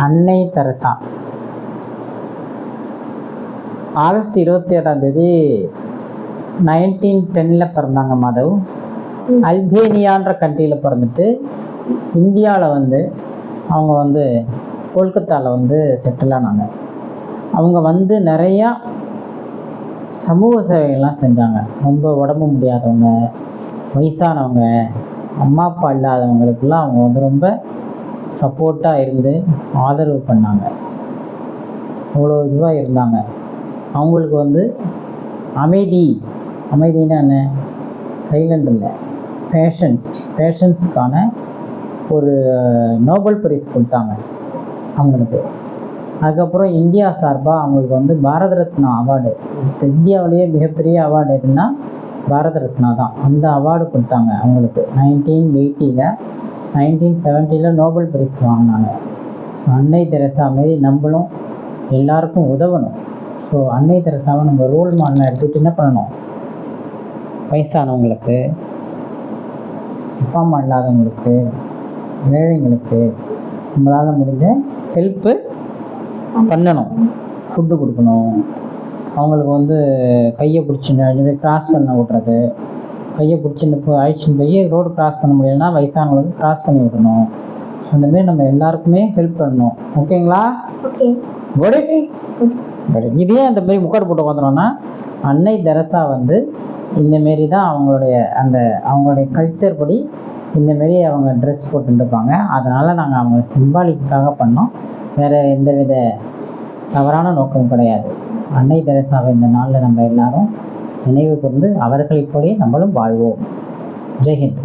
அன்னை Teresa August 27 1910 பிறந்தாங்க மாதவ். அல்பேனியான்ற கண்ட்ரியில் பிறந்துட்டு இந்தியாவில் வந்து அவங்க வந்து கொல்கத்தாவில் வந்து செட்டில் ஆனாங்க. அவங்க வந்து நிறையா சமூக சேவைகள்லாம் செஞ்சாங்க. ரொம்ப உடம்பு முடியாதவங்க, வயசானவங்க, அம்மா அப்பா இல்லாதவங்களுக்கெல்லாம் அவங்க வந்து ரொம்ப சப்போர்ட்டாக இருந்து ஆதரவு பண்ணாங்க. அவ்வளோ இதுவாக இருந்தாங்க. அவங்களுக்கு வந்து அமைதின்னா என்ன, சைலண்ட் இல்லை, பேஷன்ஸ்க்கான ஒரு நோபல் பரிசு கொடுத்தாங்க அவங்களுக்கு. அதுக்கப்புறம் இந்தியா சார்பாக அவங்களுக்கு வந்து பாரத ரத்னா அவார்டு, இந்தியாவிலேயே மிகப்பெரிய அவார்டு எதுன்னா பாரத ரத்னா தான். அந்த அவார்டு கொடுத்தாங்க அவங்களுக்கு 1980. 1970 நோபல் பரிசு வாங்கினாங்க. ஸோ அன்னை தெரசா மாரி நம்மளும் எல்லாருக்கும் உதவணும். ஸோ அன்னை தெரசாவை நம்ம ரோல் மாடலாக எடுத்துகிட்டு என்ன பண்ணணும், வயசானவங்களுக்கு, அப்பா அம்மா இல்லாதவங்களுக்கு, ஏழைங்களுக்கு நம்மளால் முடிஞ்ச ஹெல்ப்பு பண்ணணும். ஃபுட்டு கொடுக்கணும். அவங்களுக்கு வந்து கையை பிடிச்சின்னு கிராஸ் பண்ண விட்றது, கையை பிடிச்சின்னு அழிச்சின்னு போய் ரோடு கிராஸ் பண்ண முடியலைன்னா வயசானவங்களுக்கு கிராஸ் பண்ணி விடணும். ஸோ அந்தமாரி நம்ம எல்லாருக்குமே ஹெல்ப் பண்ணணும். ஓகேங்களா? இதே அந்த மாதிரி முக்காடு போட்டு உட்காந்துனோன்னா அன்னை தெரசா வந்து இந்தமாரி தான் அவங்களுடைய கல்ச்சர் படி இந்தமாரி அவங்க ட்ரெஸ் போட்டுருப்பாங்க. அதனால் நாங்கள் அவங்க சிம்பாலிக்காக பண்ணோம். வேறு எந்தவித தவறான நோக்கம் கிடையாது. அன்னை தெரசாவை இந்த நாளில் நம்ம எல்லாரும் நினைவு கூர்ந்து அவர்களைப் போலவே நம்மளும் வாழ்வோம். ஜெய்ஹிந்த்.